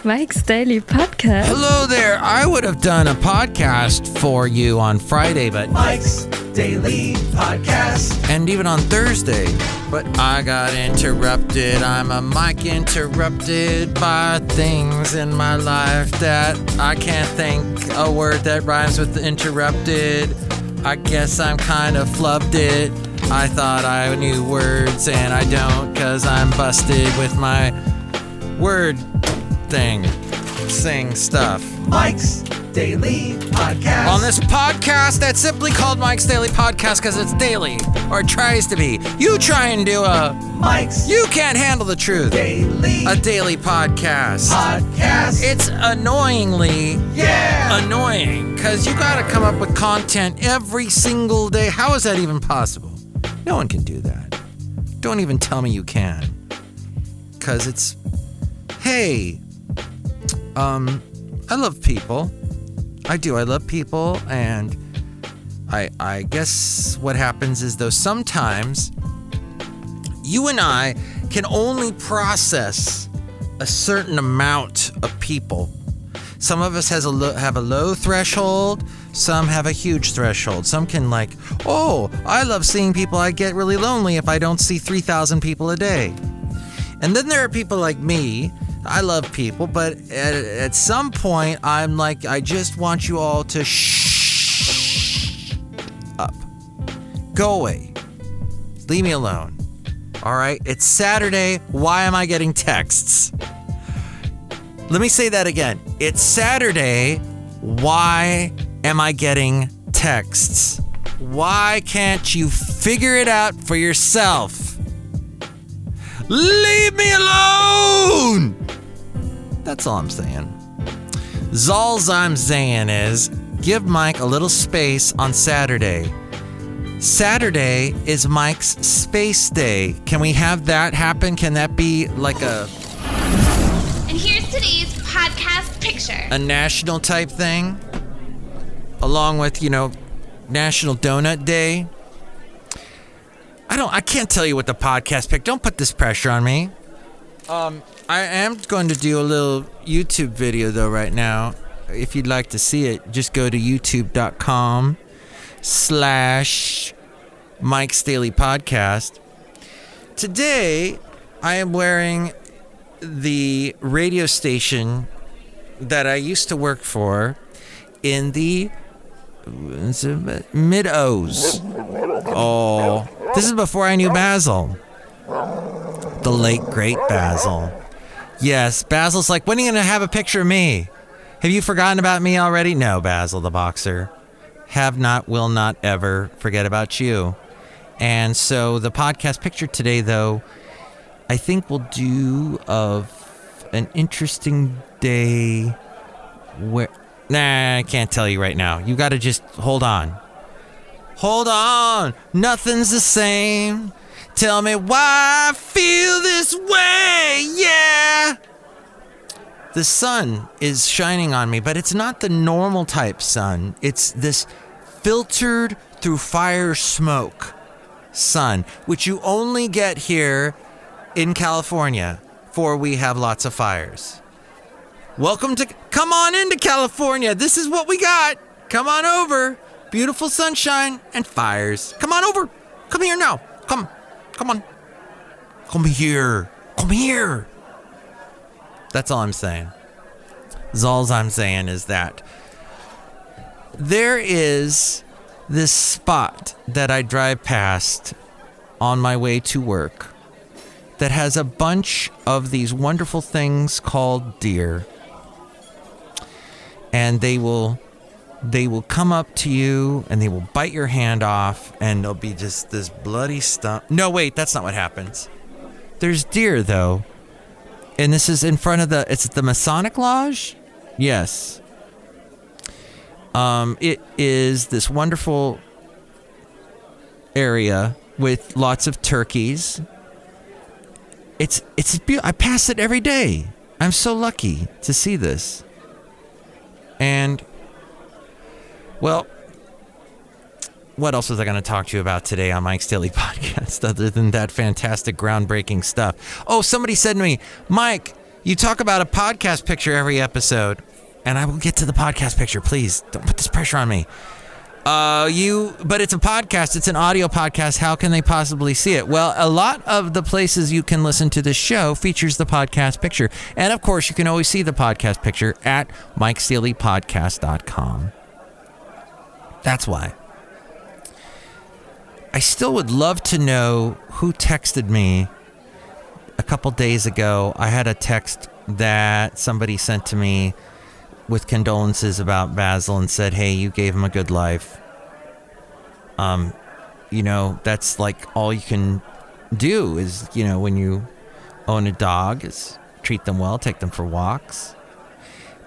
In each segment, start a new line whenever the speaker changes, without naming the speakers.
Mike's Daily Podcast.
Hello there. I would have done a podcast for you on Friday, but
Mike's Daily Podcast.
And even on Thursday, but I got interrupted. I'm a Mike interrupted by things in my life that I can't think a word that rhymes with interrupted. I guess I'm kind of flubbed it. I thought I knew words and I don't, 'cause I'm busted with my word sing stuff.
Mike's Daily Podcast.
On this podcast that's simply called Mike's Daily Podcast because it's daily, or it tries to be. You try and do a
Mike's
You can't handle the truth.
Daily
A daily podcast. It's annoyingly annoying because you got to come up with content every single day. How is that even possible? No one can do that. Don't even tell me you can. Because it's, hey, I love people. I do. I love people, and I guess what happens is, though, sometimes you and I can only process a certain amount of people. Some of us have a low threshold. Some have a huge threshold. Some can I love seeing people. I get really lonely if I don't see 3,000 people a day. And then there are people like me. I love people, but at some point, I'm like, I just want you all to shh up. Go away. Leave me alone. All right? It's Saturday. Why am I getting texts? Let me say that again. It's Saturday. Why am I getting texts? Why can't you figure it out for yourself? Leave me alone! That's all I'm saying. Zalls I'm saying is, give Mike a little space on Saturday. Saturday is Mike's space day. Can we have that happen? Can that be like a...
And here's today's podcast picture.
A national type thing? Along with, National Donut Day? I can't tell you what the podcast pick. Don't put this pressure on me. I am going to do a little YouTube video though right now. If you'd like to see it, just go to youtube.com/Mike's Daily Podcast. Today, I am wearing the radio station that I used to work for in the mid-O's. Oh, this is before I knew Basil. The late, great Basil. Yes, Basil's like, when are you going to have a picture of me? Have you forgotten about me already? No, Basil the boxer. Have not, will not ever forget about you. And so the podcast picture today, though, I think we'll do of an interesting day where... Nah, I can't tell you right now. You got to just hold on. Hold on. Nothing's the same. Tell me why I feel this way. Yeah. The sun is shining on me, but it's not the normal type sun. It's this filtered through fire smoke sun, which you only get here in California, for we have lots of fires. Come on into California. This is what we got. Come on over. Beautiful sunshine and fires. Come on over. Come here now. Come on. Come here. That's all I'm saying. All I'm saying is that there is this spot that I drive past on my way to work that has a bunch of these wonderful things called deer. And they will come up to you and they will bite your hand off and there'll be just this bloody stuff. No, wait, that's not what happens. There's deer though. And this is in front of it's the Masonic Lodge? Yes. It is this wonderful area with lots of turkeys. It's beautiful. I pass it every day. I'm so lucky to see this. And, well, what else was I going to talk to you about today on Mike's Daily Podcast other than that fantastic, groundbreaking stuff? Oh, somebody said to me, Mike, You talk about a podcast picture every episode, and I will get to the podcast picture. Please don't put this pressure on me. But it's a podcast. It's an audio podcast. How can they possibly see it? Well, a lot of the places you can listen to this show features the podcast picture. And of course, you can always see the podcast picture at MikeSteelyPodcast.com. That's why. I still would love to know who texted me a couple days ago. I had a text that somebody sent to me with condolences about Basil and said, hey, you gave him a good life. That's like all you can do is, when you own a dog, is treat them well, take them for walks.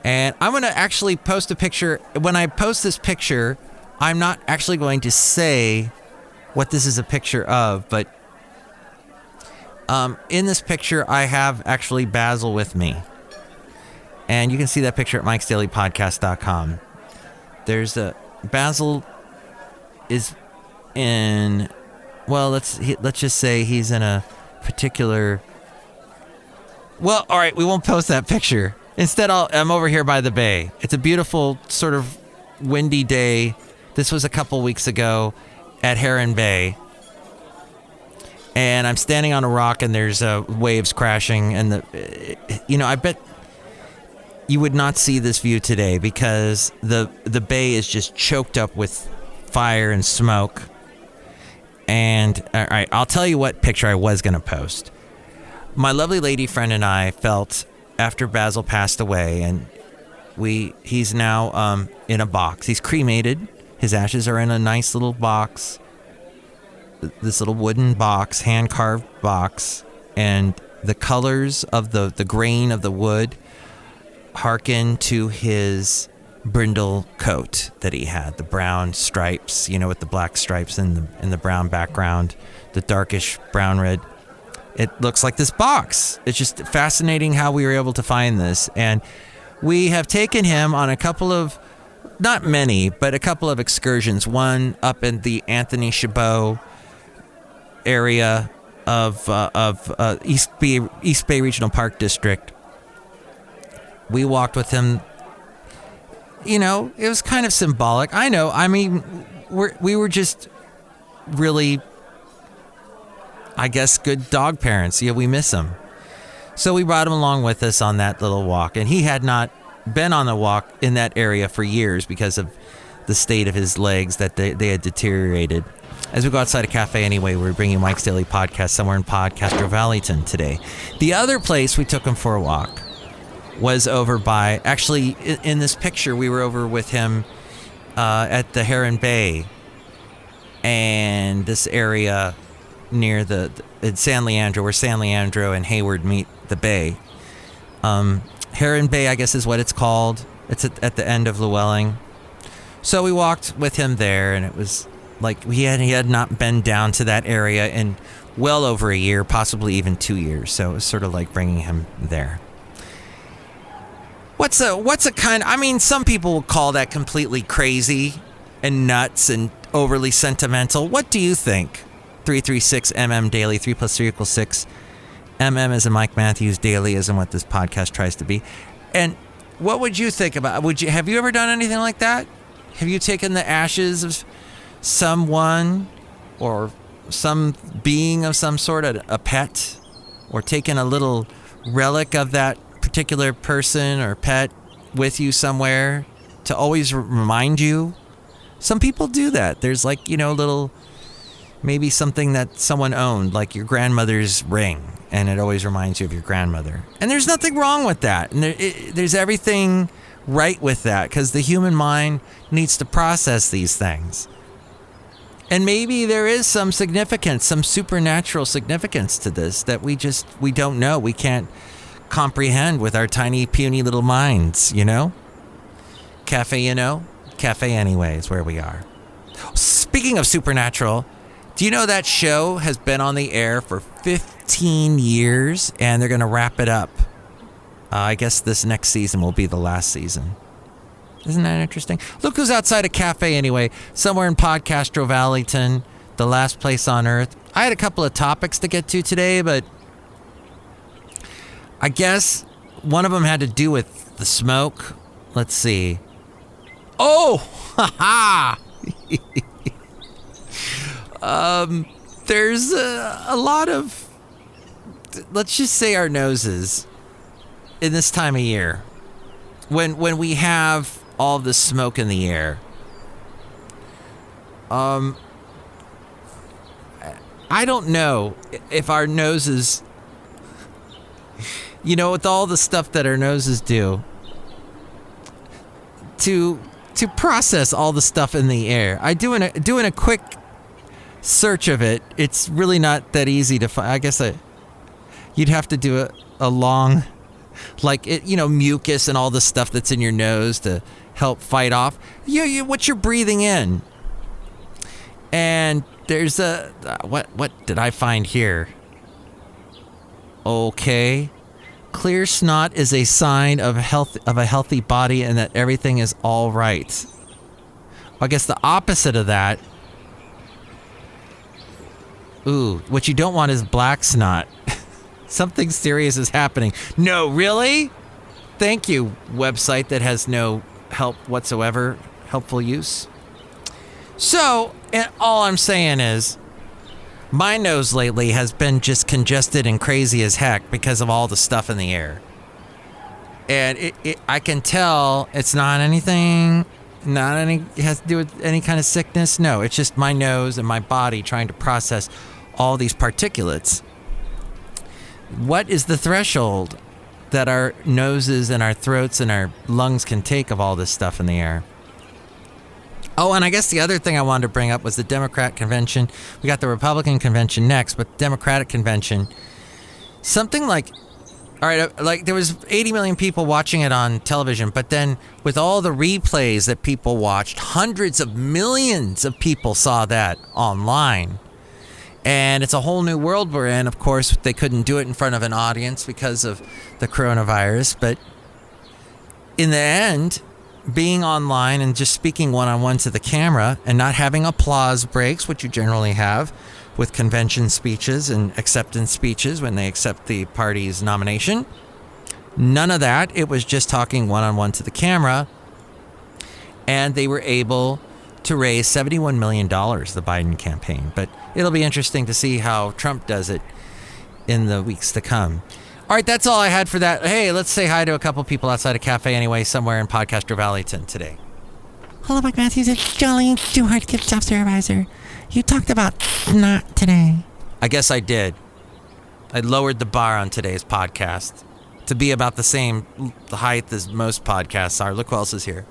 And I'm going to actually post a picture. When I post this picture, I'm not actually going to say what this is a picture of, but in this picture, I have actually Basil with me. And you can see that picture at MikeSteelyPodcast.com. There's Basil is in, well, let's just say he's in a particular, well, all right, we won't post that picture. Instead, I'm over here by the bay. It's a beautiful sort of windy day. This was a couple weeks ago at Heron Bay. And I'm standing on a rock and there's waves crashing. And I bet you would not see this view today because the bay is just choked up with fire and smoke. And all right, I'll tell you what picture I was going to post. My lovely lady friend and I felt after Basil passed away, and he's now in a box. He's cremated. His ashes are in a nice little box. This little wooden box, hand-carved box, and the colors of the grain of the wood hearken to his brindle coat that he had, the brown stripes, with the black stripes in the brown background, the darkish brown red. It looks like this box. It's just fascinating how we were able to find this. And we have taken him on a couple of, not many, but a couple of excursions. One up in the Anthony Chabot area of East Bay Regional Park District. We walked with him. It was kind of symbolic. I know. I mean, we were just really, I guess, good dog parents. Yeah, we miss him. So we brought him along with us on that little walk. And he had not been on the walk in that area for years because of the state of his legs that they had deteriorated. As we go outside a cafe anyway, we're bringing Mike's Daily Podcast somewhere in Podcastro Valleyton today. The other place we took him for a walk was over by, actually, in this picture, we were over with him at the Heron Bay and this area near in San Leandro, where San Leandro and Hayward meet the bay. Heron Bay, I guess, is what it's called. It's at the end of Llewellyn. So we walked with him there, and it was like he had not been down to that area in well over a year, possibly even 2 years. So it was sort of like bringing him there. What's a kind, I mean, some people will call that completely crazy and nuts and overly sentimental. What do you think? 336MM Daily, 3 + 3 = 6. MM as in Mike Matthews, Daily as in what this podcast tries to be. And what would you think about, have you ever done anything like that? Have you taken the ashes of someone or some being of some sort, a pet, or taken a little relic of that particular person or pet with you somewhere to always remind you? Some people do that. There's like, little, maybe something that someone owned, like your grandmother's ring, and it always reminds you of your grandmother. And there's nothing wrong with that. And there's everything right with that, because the human mind needs to process these things. And maybe there is some significance, some supernatural significance to this that we don't know. We can't comprehend with our tiny, puny little minds, Cafe, Cafe Anyway is where we are. Speaking of supernatural, do you know that show has been on the air for 15 years, and they're going to wrap it up? I guess this next season will be the last season. Isn't that interesting? Look who's outside a Cafe Anyway, somewhere in Podcastro Valleyton, the last place on earth. I had a couple of topics to get to today, but I guess one of them had to do with the smoke. Let's see. Oh, haha. There's a lot of, let's just say, our noses in this time of year, when we have all the smoke in the air. I don't know if our noses, with all the stuff that our noses do to process all the stuff in the air. Doing a quick search of it, it's really not that easy to find. I guess you'd have to do a long, mucus and all the stuff that's in your nose to help fight off what you're breathing in. And there's what did I find here? Okay. Clear snot is a sign of a healthy body and that everything is all right. I guess the opposite of that. Ooh, what you don't want is black snot. Something serious is happening. No, really? Thank you, website that has no help whatsoever, helpful use. So, and all I'm saying is, my nose lately has been just congested and crazy as heck because of all the stuff in the air. And I can tell it's not anything, it has to do with any kind of sickness. No, it's just my nose and my body trying to process all these particulates. What is the threshold that our noses and our throats and our lungs can take of all this stuff in the air? Oh, and I guess the other thing I wanted to bring up was the Democrat convention. We got the Republican convention next, but the Democratic convention, something like, all right, like there was 80 million people watching it on television, but then with all the replays that people watched, hundreds of millions of people saw that online. And it's a whole new world we're in. Of course, they couldn't do it in front of an audience because of the coronavirus, but in the end, being online and just speaking one-on-one to the camera and not having applause breaks, which you generally have with convention speeches and acceptance speeches when they accept the party's nomination. None of that. It was just talking one-on-one to the camera. And they were able to raise $71 million, the Biden campaign. But it'll be interesting to see how Trump does it in the weeks to come. All right, that's all I had for that. Hey, let's say hi to a couple people outside a cafe anyway, somewhere in Podcaster Valleyton today.
Hello, Mike Matthews. It's Chely Shoehart, gift shop supervisor. You talked about snot today.
I guess I did. I lowered the bar on today's podcast to be about the same height as most podcasts are. Look who else is here.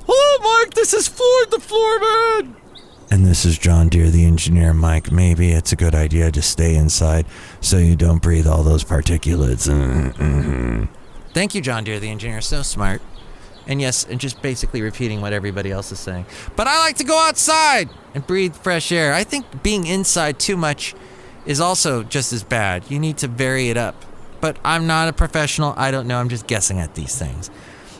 Hello, Mike. This is Floyd the Floorman. And this is John Deere, the engineer. Mike, maybe it's a good idea to stay inside so you don't breathe all those particulates. Thank you, John Deere, the engineer. So smart. And yes, and just basically repeating what everybody else is saying. But I like to go outside and breathe fresh air. I think being inside too much is also just as bad. You need to vary it up. But I'm not a professional. I don't know. I'm just guessing at these things.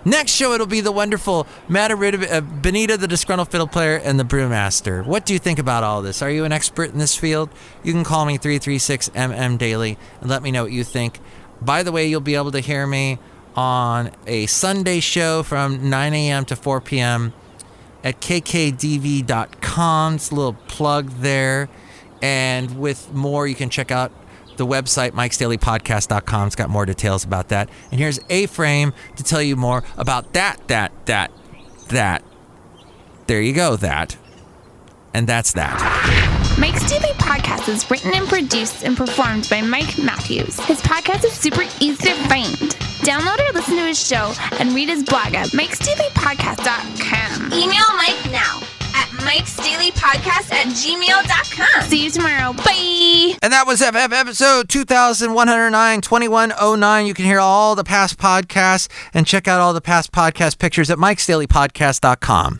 Next show, it'll be the wonderful Benita, the Disgruntled Fiddle Player, and the Brewmaster. What do you think about all this? Are you an expert in this field? You can call me 336-MM Daily and let me know what you think. By the way, you'll be able to hear me on a Sunday show from 9 a.m. to 4 p.m. at kkdv.com. It's a little plug there. And with more, you can check out the website, mikesdailypodcast.com. It's got more details about that. And here's A-Frame to tell you more about that. There you go, that. And that's that.
Mike's Daily Podcast is written and produced and performed by Mike Matthews. His podcast is super easy to find. Download or listen to his show and read his blog at mikesdailypodcast.com. Email Mike now at mikesdailypodcast@gmail.com. See you tomorrow. Bye.
And that was episode 2109, 2109. You can hear all the past podcasts and check out all the past podcast pictures at mikesdailypodcast.com.